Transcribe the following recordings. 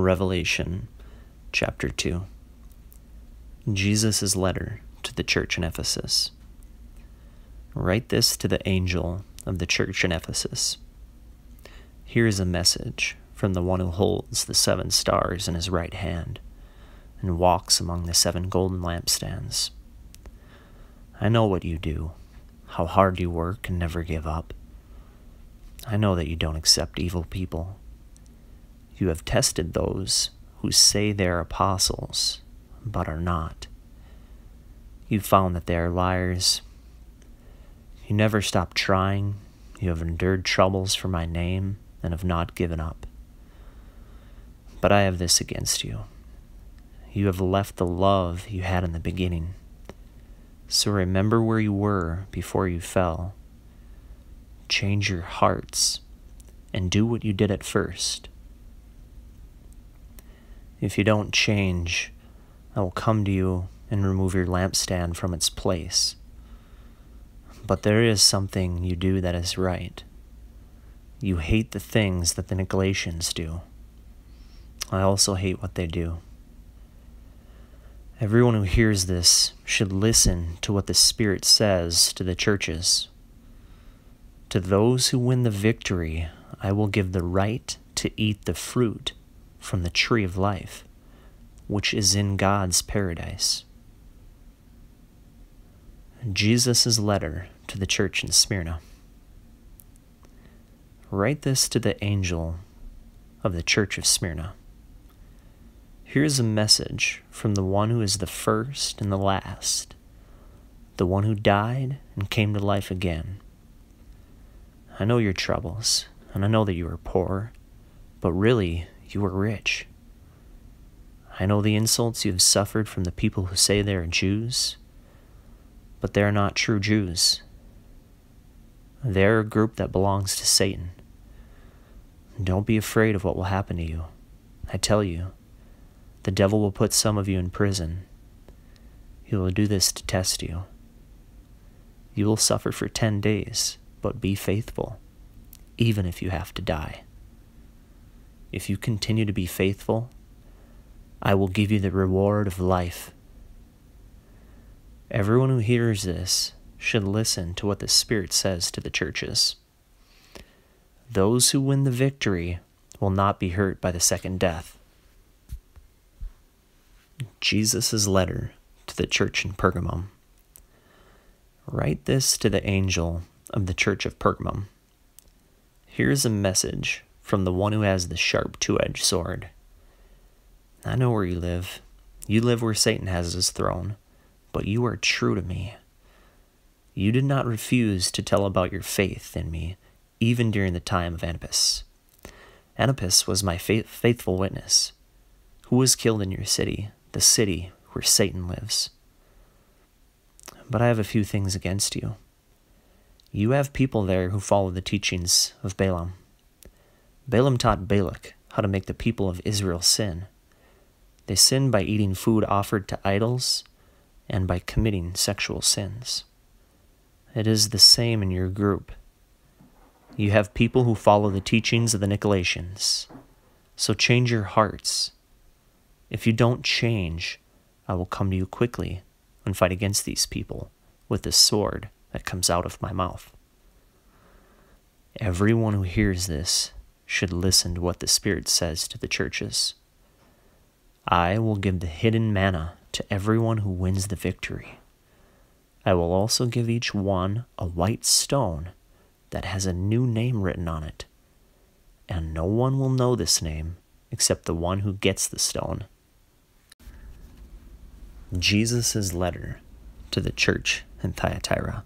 Revelation chapter 2. Jesus' letter to the church in Ephesus. Write this to the angel of the church in Ephesus. Here is a message from the one who holds the 7 stars in his right hand and walks among the 7 golden lampstands. I know what you do, how hard you work and never give up. I know that you don't accept evil people. You have tested those who say they are apostles, but are not. You found that they are liars. You never stop trying. You have endured troubles for my name and have not given up. But I have this against you. You have left the love you had in the beginning. So remember where you were before you fell. Change your hearts and do what you did at first. If you don't change, I will come to you and remove your lampstand from its place. But there is something you do that is right. You hate the things that the Nicolaitans do. I also hate what they do. Everyone who hears this should listen to what the Spirit says to the churches. To those who win the victory, I will give the right to eat the fruit from the tree of life, which is in God's paradise. Jesus' letter to the church in Smyrna. Write this to the angel of the church of Smyrna. Here is a message from the one who is the first and the last, the one who died and came to life again. I know your troubles, and I know that you are poor, but really you are rich. I know the insults you have suffered from the people who say they are Jews, but they are not true Jews. They are a group that belongs to Satan. Don't be afraid of what will happen to you. I tell you, the devil will put some of you in prison. He will do this to test you. You will suffer for 10 days, but be faithful, even if you have to die. If you continue to be faithful, I will give you the reward of life. Everyone who hears this should listen to what the Spirit says to the churches. Those who win the victory will not be hurt by the second death. Jesus' letter to the church in Pergamum. Write this to the angel of the church of Pergamum. Here is a message from the one who has the sharp 2-edged sword. I know where you live. You live where Satan has his throne, but you are true to me. You did not refuse to tell about your faith in me, even during the time of Antipas. Antipas was my faithful witness, who was killed in your city, the city where Satan lives. But I have a few things against you. You have people there who follow the teachings of Balaam. Balaam taught Balak how to make the people of Israel sin. They sinned by eating food offered to idols and by committing sexual sins. It is the same in your group. You have people who follow the teachings of the Nicolaitans. So change your hearts. If you don't change, I will come to you quickly and fight against these people with the sword that comes out of my mouth. Everyone who hears this should listen to what the Spirit says to the churches. I will give the hidden manna to everyone who wins the victory. I will also give each one a white stone that has a new name written on it, and no one will know this name except the one who gets the stone. Jesus' letter to the church in Thyatira.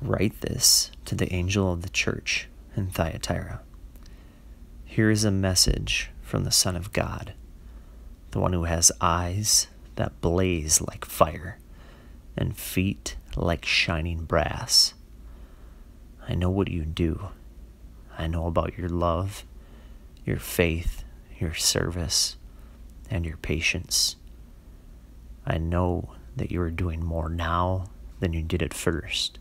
Write this to the angel of the church in Thyatira. Here is a message from the Son of God, the one who has eyes that blaze like fire and feet like shining brass. I know what you do. I know about your love, your faith, your service, and your patience. I know that you are doing more now than you did at first.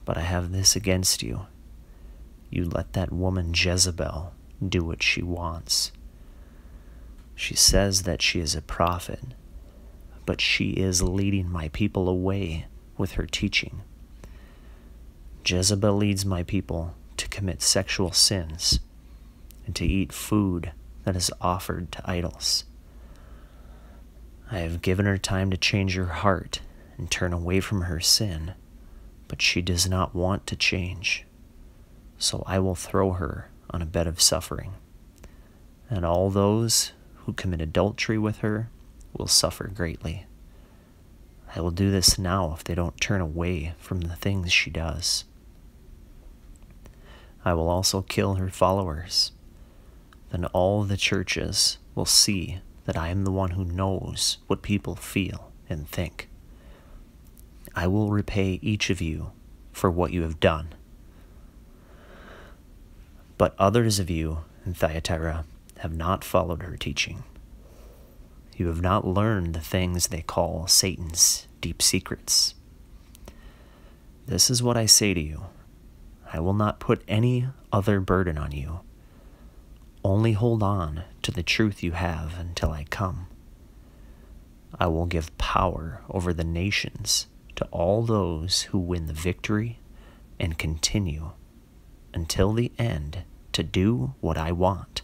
But I have this against you. You let that woman Jezebel do what she wants, She says that she is a prophet, but she is leading my people away with her teaching. Jezebel leads my people to commit sexual sins and to eat food that is offered to idols. I have given her time to change her heart and turn away from her sin, but she does not want to change. So I will throw her on a bed of suffering, and all those who commit adultery with her will suffer greatly. I will do this now if they don't turn away from the things she does. I will also kill her followers. Then all the churches will see that I am the one who knows what people feel and think. I will repay each of you for what you have done. But others of you in Thyatira have not followed her teaching. You have not learned the things they call Satan's deep secrets. This is what I say to you. I will not put any other burden on you. Only hold on to the truth you have until I come. I will give power over the nations to all those who win the victory and continue until the end to do what I want.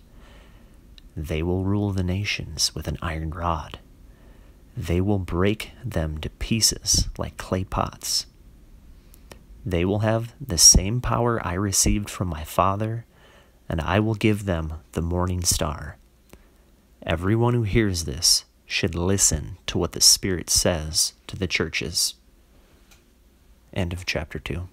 They will rule the nations with an iron rod. They will break them to pieces like clay pots. They will have the same power I received from my Father, and I will give them the morning star. Everyone who hears this should listen to what the Spirit says to the churches. End of chapter 2.